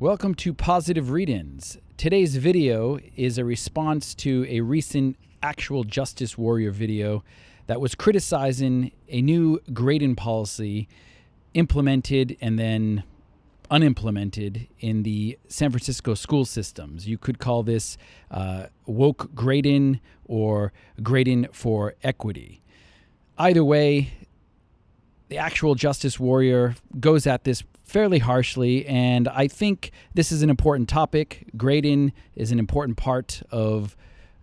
Welcome to Positive Read-Ins. Today's video is a response to a recent actual justice warrior video that was criticizing a new grading policy implemented and then unimplemented in the San Francisco school systems. You could call this woke grading or grading for equity. Either way, the actual justice warrior goes at this fairly harshly, and I think this is an important topic. Grading is an important part of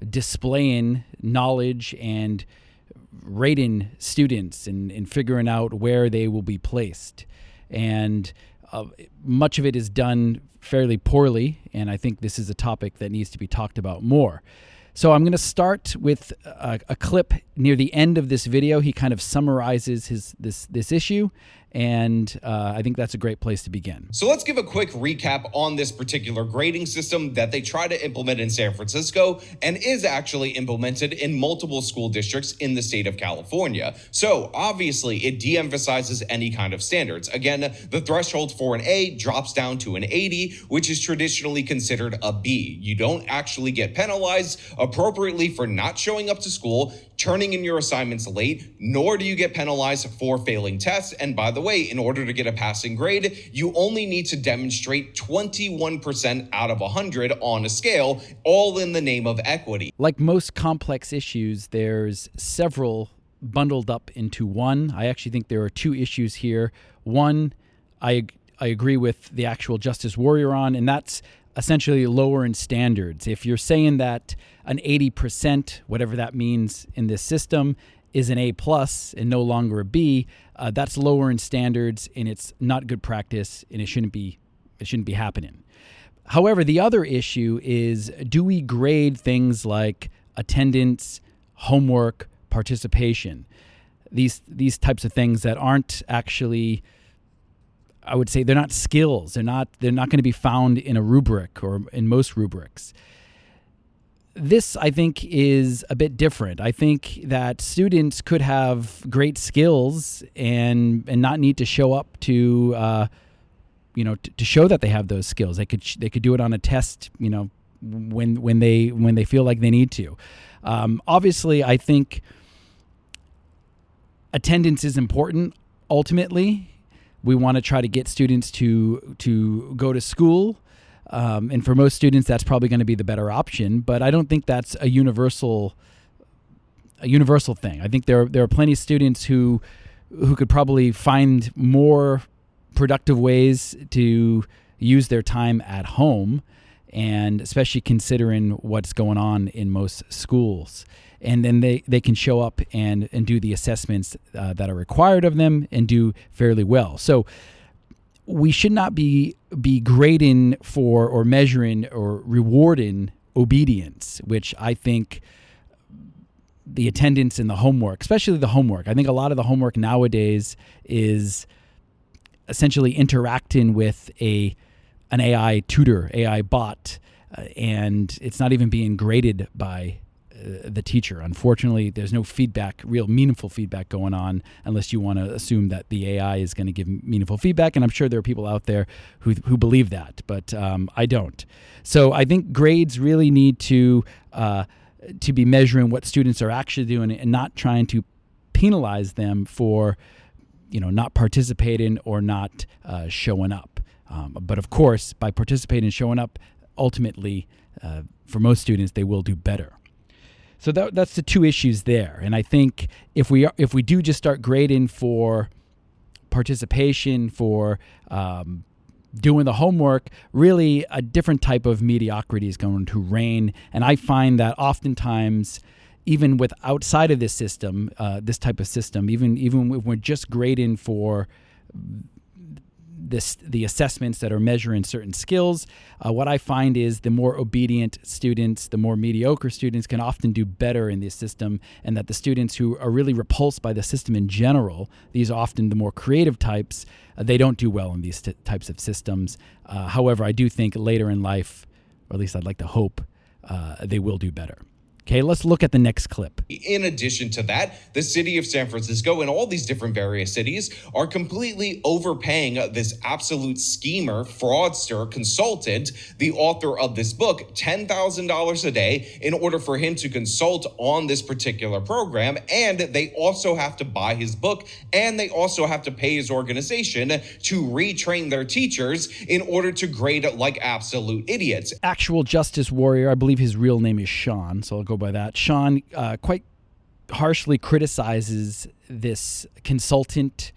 displaying knowledge and rating students and figuring out where they will be placed. And much of it is done fairly poorly, and I think this is a topic that needs to be talked about more. So I'm going to start with a clip near the end of this video. He kind of summarizes this issue, and I think that's a great place to begin. So let's give a quick recap on this particular grading system that they try to implement in San Francisco and is actually implemented in multiple school districts in the state of California. So obviously it de-emphasizes any kind of standards. Again, the threshold for an A drops down to an 80, which is traditionally considered a B. You don't actually get penalized appropriately for not showing up to school, turning in your assignments late, nor do you get penalized for failing tests. And by the way, in order to get a passing grade, you only need to demonstrate 21% out of 100 on a scale, all in the name of equity. Like most complex issues, there's several bundled up into one. I actually think there are two issues here. One, I agree with the actual justice warrior on, and that's essentially lower in standards. If you're saying that an 80%, whatever that means in this system, is an A plus and no longer a B, that's lower in standards, and it's not good practice, and it shouldn't be happening. However, the other issue is, do we grade things like attendance, homework, participation? These types of things that aren't actually, I would say, they're not skills. They're not going to be found in a rubric or in most rubrics. This, I think, is a bit different. I think that students could have great skills and not need to show up to to show that they have those skills. They could do it on a test, when they feel like they need to. Obviously, I think attendance is important. Ultimately, we want to try to get students to go to school. And for most students, that's probably going to be the better option. But I don't think that's a universal thing. I think there are plenty of students who could probably find more productive ways to use their time at home, and especially considering what's going on in most schools. And then they can show up and do the assessments that are required of them and do fairly well. So we should not be grading for or measuring or rewarding obedience, which I think the attendance and the homework, especially the homework. I think a lot of the homework nowadays is essentially interacting with an AI tutor, AI bot, and it's not even being graded by the teacher. Unfortunately, there's no feedback, real meaningful feedback going on, unless you want to assume that the AI is going to give meaningful feedback. And I'm sure there are people out there who believe that, but I don't. So I think grades really need to be measuring what students are actually doing and not trying to penalize them for, not participating or not showing up. But of course, by participating and showing up, ultimately, for most students, they will do better. So that's the two issues there. And I think if we do just start grading for participation, for doing the homework, really a different type of mediocrity is going to reign. And I find that oftentimes, even with outside of this system, this type of system, even if we're just grading for the assessments that are measuring certain skills, what I find is the more obedient students, the more mediocre students can often do better in this system, and that the students who are really repulsed by the system in general, these are often the more creative types, they don't do well in these types of systems. However, I do think later in life, or at least I'd like to hope, they will do better. Okay, let's look at the next clip. In addition to that, the city of San Francisco and all these different various cities are completely overpaying this absolute schemer, fraudster, consultant, the author of this book, $10,000 a day in order for him to consult on this particular program. And they also have to buy his book, and they also have to pay his organization to retrain their teachers in order to grade like absolute idiots. Actual justice warrior, I believe his real name is Sean, so I'll go by that. Sean quite harshly criticizes this consultant,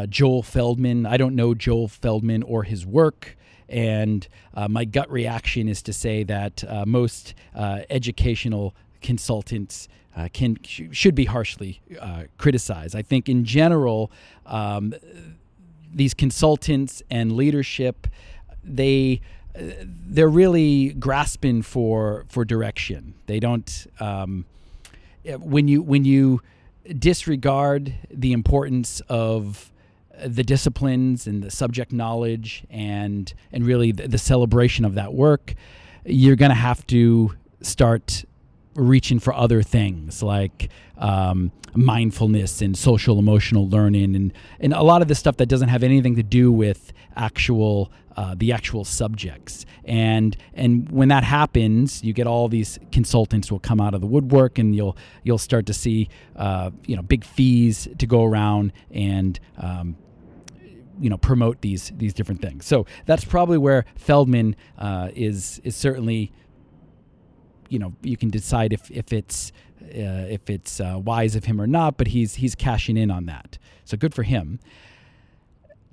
Joel Feldman. I don't know Joel Feldman or his work, and my gut reaction is to say that most educational consultants should be harshly criticized. I think in general, these consultants and leadership, they're really grasping for direction. They don't when you disregard the importance of the disciplines and the subject knowledge and really the celebration of that work, you're going to have to start reaching for other things like mindfulness and social emotional learning and a lot of the stuff that doesn't have anything to do with the actual subjects. And when that happens, you get all these consultants will come out of the woodwork, and you'll start to see big fees to go around and promote these different things. So that's probably where Feldman is certainly. You can decide if it's wise of him or not, but he's cashing in on that. So good for him.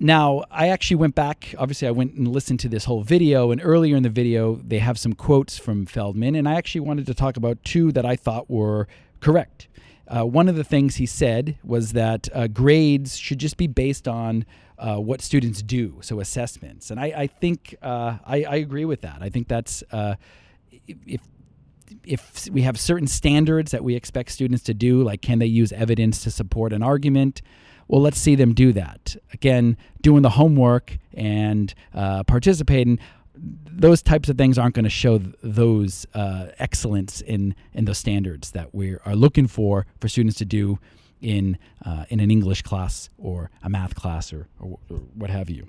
Now, I actually went back. Obviously, I went and listened to this whole video, and earlier in the video, they have some quotes from Feldman, and I actually wanted to talk about two that I thought were correct. One of the things he said was that grades should just be based on what students do, so assessments. And I think I agree with that. I think that's if we have certain standards that we expect students to do, like can they use evidence to support an argument, well, let's see them do that. Again, doing the homework and participating, those types of things aren't going to show those excellence in those standards that we are looking for students to do in an English class or a math class or what have you.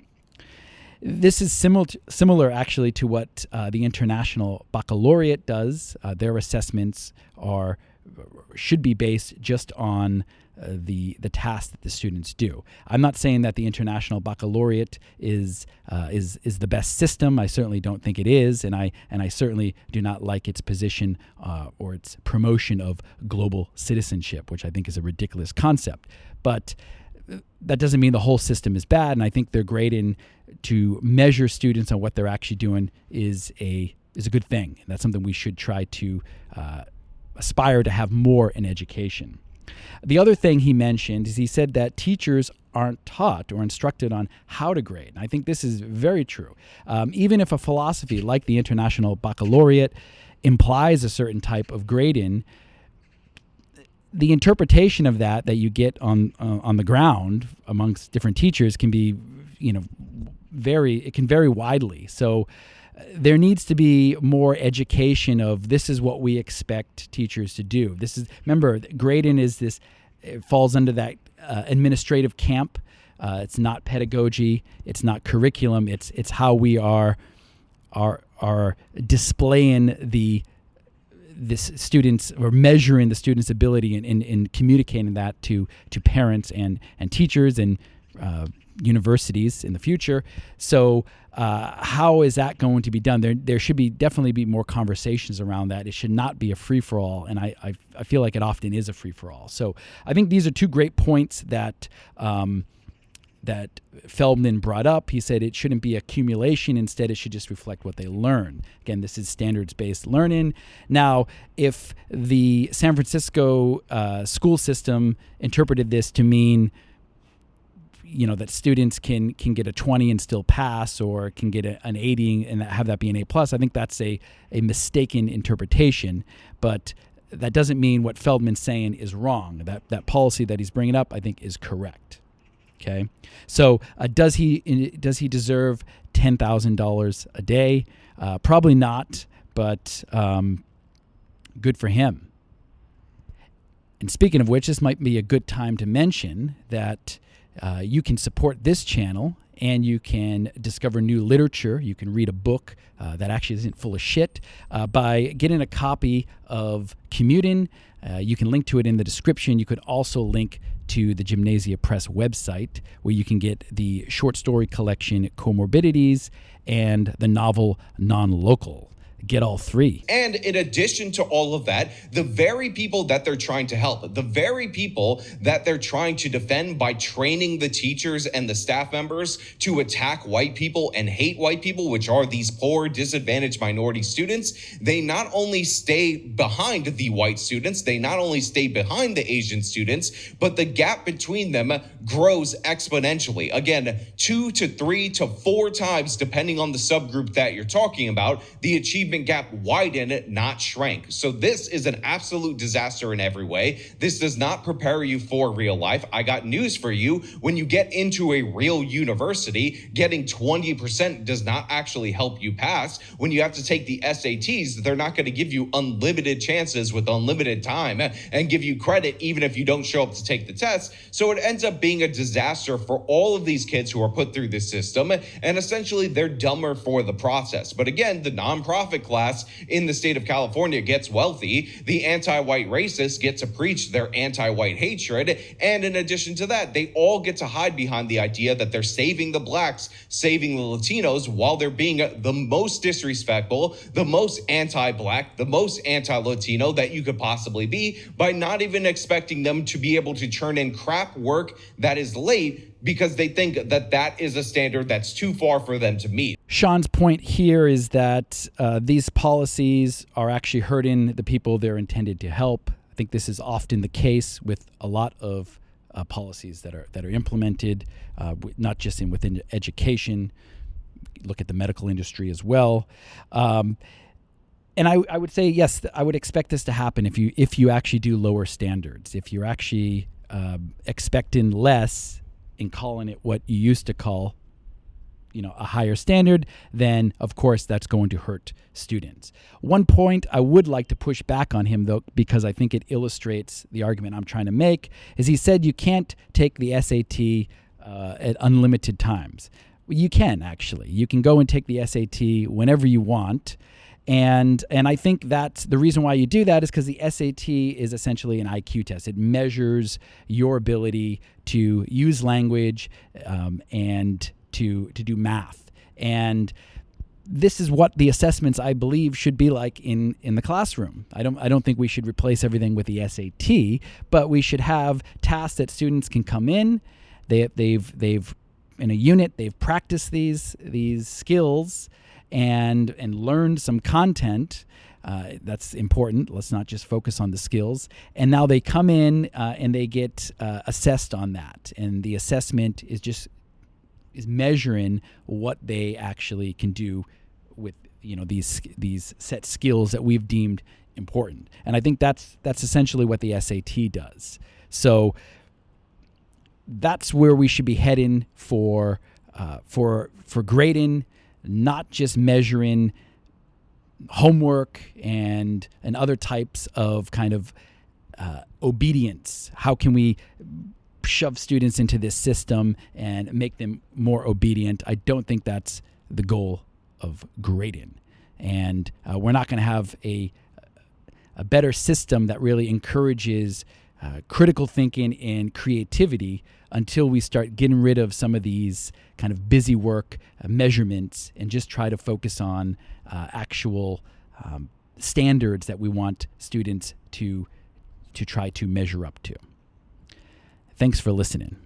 This is similar actually to what the International Baccalaureate does. Their assessments should be based just on the tasks that the students do. I'm not saying that the International Baccalaureate is the best system. I certainly don't think it is, and I certainly do not like its position or its promotion of global citizenship, which I think is a ridiculous concept. But that doesn't mean the whole system is bad, and I think they're grading to measure students on what they're actually doing is a good thing. And that's something we should try to aspire to have more in education. The other thing he mentioned is he said that teachers aren't taught or instructed on how to grade. And I think this is very true. Even if a philosophy like the International Baccalaureate implies a certain type of grading, the interpretation of that you get on the ground amongst different teachers can be, it can vary widely. So there needs to be more education of this is what we expect teachers to do. Remember, grading it falls under that administrative camp. It's not pedagogy. It's not curriculum. It's how we are displaying this students or measuring the students' ability in communicating that to parents and teachers and universities in the future. So how is that going to be done? There should definitely be more conversations around that. It should not be a free-for-all, and I feel like it often is a free-for-all. So I think these are two great points that Feldman brought up. He said it shouldn't be accumulation. Instead, it should just reflect what they learn. Again, this is standards-based learning. Now, if the San Francisco school system interpreted this to mean that students can get a 20 and still pass, or can get an 80 and have that be an A+, I think that's a mistaken interpretation. But that doesn't mean what Feldman's saying is wrong. That policy that he's bringing up, I think, is correct. Okay, so does he deserve $10,000 a day? Probably not, but good for him. And speaking of which, this might be a good time to mention that you can support this channel and you can discover new literature. You can read a book that actually isn't full of shit by getting a copy of Commuting. You can link to it in the description. You could also link to the Gymnasia Press website, where you can get the short story collection Comorbidities and the novel Non-Local. Get all three. And in addition to all of that, the very people that they're trying to help, the very people that they're trying to defend by training the teachers and the staff members to attack white people and hate white people, which are these poor, disadvantaged minority students, they not only stay behind the white students, they not only stay behind the Asian students, but the gap between them grows exponentially. Again, 2 to 3 to 4 times, depending on the subgroup that you're talking about, the achievement gap widened, not shrank. So this is an absolute disaster in every way. This does not prepare you for real life. I got news for you. When you get into a real university, getting 20% does not actually help you pass. When you have to take the SATs, they're not going to give you unlimited chances with unlimited time and give you credit even if you don't show up to take the test. So it ends up being a disaster for all of these kids who are put through this system, and essentially they're dumber for the process. But again, the nonprofit class in the state of California gets wealthy. The anti-white racists get to preach their anti-white hatred. And in addition to that, they all get to hide behind the idea that they're saving the blacks, saving the Latinos, while they're being the most disrespectful, the most anti-black, the most anti-Latino that you could possibly be, by not even expecting them to be able to turn in crap work that is late, because they think that that is a standard that's too far for them to meet. Sean's point here is that these policies are actually hurting the people they're intended to help. I think this is often the case with a lot of policies that are implemented, not just within education. Look at the medical industry as well. And I would say, yes, I would expect this to happen if you actually do lower standards. If you're actually expecting less and calling it what you used to call, a higher standard, then of course that's going to hurt students. One point I would like to push back on him, though, because I think it illustrates the argument I'm trying to make, is he said you can't take the SAT at unlimited times. Well, you can, actually. You can go and take the SAT whenever you want. And I think that the reason why you do that is because the SAT is essentially an IQ test. It measures your ability to use language and to do math. And this is what the assessments, I believe, should be like in the classroom. I don't think we should replace everything with the SAT, but we should have tasks that students can come in. They've in a unit, they've practiced these skills and learned some content. That's important. Let's not just focus on the skills. And now they come in and they get assessed on that. And the assessment is measuring what they actually can do with these set skills that we've deemed important. And I think that's essentially what the SAT does. So that's where we should be heading for grading, not just measuring homework and other types of kind of obedience. How can we shove students into this system and make them more obedient? I don't think that's the goal of grading. And we're not going to have a better system that really encourages critical thinking and creativity until we start getting rid of some of these kind of busy work measurements and just try to focus on actual standards that we want students to try to measure up to. Thanks for listening.